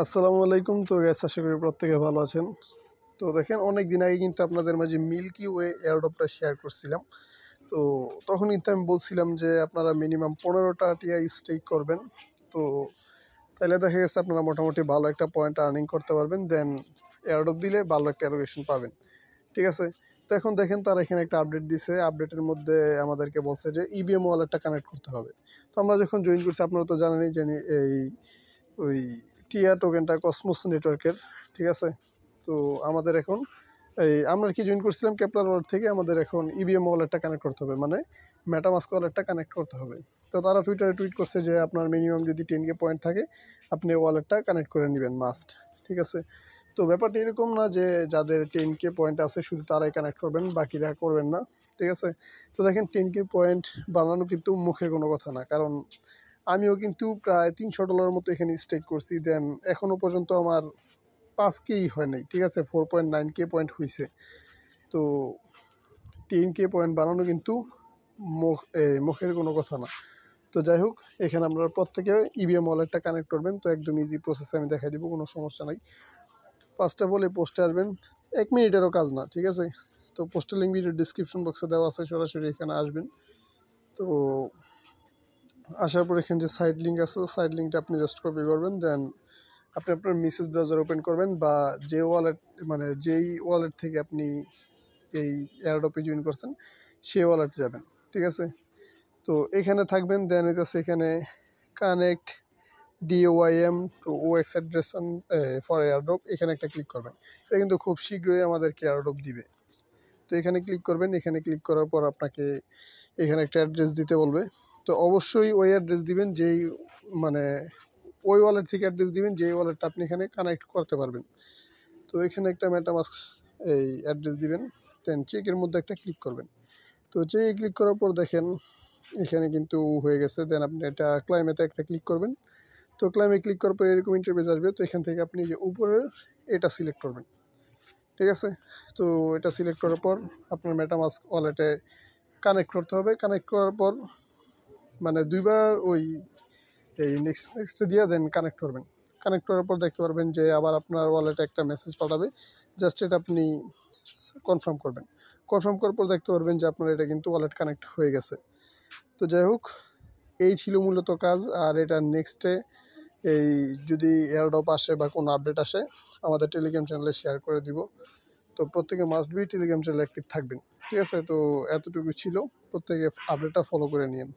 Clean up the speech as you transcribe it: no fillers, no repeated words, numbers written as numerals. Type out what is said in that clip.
আসসালামু আলাইকুম। তো গ্যাস আশা করি প্রত্যেকে ভালো আছেন। তো দেখেন অনেক দিন আগে কিন্তু আপনাদের মাঝে মিল্কি ওয়ে এয়ারড্রপটা শেয়ার করছিলাম। তো তখন কিন্তু আমি বলছিলাম যে আপনারা মিনিমাম 15টা টিয়া স্টেক করবেন। তো তাহলে দেখা গেছে আপনারা মোটামুটি ভালো একটা পয়েন্ট আর্নিং করতে পারবেন, দেন এয়ারড্রপ দিলে ভালো একটা অ্যালোকেশন পাবেন। ঠিক আছে। তো এখন দেখেন তারা এখানে একটা আপডেট দিছে, আপডেটের মধ্যে আমাদেরকে বলছে যে ইবিএম ওয়ালেটটা কানেক্ট করতে হবে। তো আমরা যখন জয়েন করছি আপনারা তো জানেনই যে এই ওই টিয়া টোকেনটা কসমোস নেটওয়ার্কের। ঠিক আছে। তো আমাদের এখন আমরা কি জয়েন করছিলাম কেপলার ওয়ালেট থেকে, আমাদের এখন ইবিএম ওয়ালেটটা কানেক্ট করতে হবে, মানে মেটামাস্ক ওয়ালেটটা কানেক্ট করতে হবে। তো তারা টুইটারে টুইট করছে যে আপনার মিনিমাম যদি 10K পয়েন্ট থাকে আপনি ওয়ালেটটা কানেক্ট করে নেবেন মাস্ট। ঠিক আছে। তো ব্যাপারটা এরকম না যে যাদের 10K পয়েন্ট আছে শুধু তারাই কানেক্ট করবেন, বাকিরা করবেন না। ঠিক আছে। তো দেখেন 10K পয়েন্ট বানানো কিন্তু মুখের কোনো কথা না, কারণ আমিও কিন্তু প্রায় $300 মতো এখানে স্টেক করছি, দেন এখনও পর্যন্ত আমার 5K হয় নাই। ঠিক আছে, 4.9K পয়েন্ট হয়েছে। তো 10K পয়েন্ট বানানো কিন্তু মুখের কোনো কথা না। তো যাই হোক, এখানে আপনারা প্রত্যেকে ইবিএম ওয়ালেটটা কানেক্ট করবেন। তো একদম ইজি প্রসেস আমি দেখাই দিব, কোনো সমস্যা নাই। ফার্স্ট অফ অল এই পোস্টে আসবেন, 1 মিনিটেরও কাজ না। ঠিক আছে। তো পোস্টের লিঙ্ক ভিডিও ডিসক্রিপশন বক্সে দেওয়া আছে, সরাসরি এখানে আসবেন। তো আসার পর এখানে যে সাইড লিঙ্ক আছে, সাইড লিঙ্কটা আপনি জাস্ট কপি করবেন, দেন আপনি আপনার মেসেজ ব্রাউজার ওপেন করবেন, বা যে ওয়ালেট মানে যেই ওয়ালেট থেকে আপনি এই এয়ারড্রপে জয়েন করছেন সেই ওয়ালেটে যাবেন। ঠিক আছে। তো এখানে থাকবেন, দেন হচ্ছে এখানে connect DOIM to OX address for airdrop, এখানে একটা ক্লিক করবেন। এটা কিন্তু খুব শীঘ্রই আমাদেরকে এয়ারড্রপ দিবে। তো এখানে ক্লিক করবেন, এখানে ক্লিক করার পর আপনাকে এখানে একটা অ্যাড্রেস দিতে বলবে। তো অবশ্যই ওই অ্যাড্রেস দিবেন যেই মানে ওই ওয়ালেট থেকে অ্যাড্রেস দিবেন যেই ওয়ালেটটা আপনি এখানে কানেক্ট করতে পারবেন। তো এখানে একটা মেটামাস্ক এই অ্যাড্রেস দিবেন, দেন চেকের মধ্যে একটা ক্লিক করবেন। তো চেকে ক্লিক করার পর দেখেন এখানে কিন্তু হয়ে গেছে, দেন আপনি এটা ক্লাইমেতে একটা ক্লিক করবেন। তো ক্লাইমে ক্লিক করার পর এরকম ইন্টারফেস আসবে। তো এখান থেকে আপনি যে উপরের এটা সিলেক্ট করবেন। ঠিক আছে। তো এটা সিলেক্ট করার পর আপনার মেটামাস্ক ওয়ালেটে কানেক্ট করতে হবে। কানেক্ট করার পর মানে দুইবার ওই নেক্সট দিয়ে দেন কানেক্ট করবেন। কানেক্ট করার পর দেখতে পারবেন যে আবার আপনার ওয়ালেটে একটা মেসেজ পাঠাবে, জাস্ট এটা আপনি কনফার্ম করবেন। কনফার্ম করার পর দেখতে পারবেন যে আপনার এটা কিন্তু ওয়ালেট কানেক্ট হয়ে গেছে। তো যাই হোক, এই ছিল মূলত কাজ। আর এটা নেক্সটে এই যদি এয়ারড্রপ আসে বা কোনো আপডেট আসে আমাদের টেলিগ্রাম চ্যানেলে শেয়ার করে দিব। তো প্রত্যেকে মাস্ট বি টেলিগ্রাম চ্যানেলে অ্যাক্টিভ থাকবেন। ঠিক আছে। তো এতটুকু ছিল, প্রত্যেকে আপডেটটা ফলো করে নিন।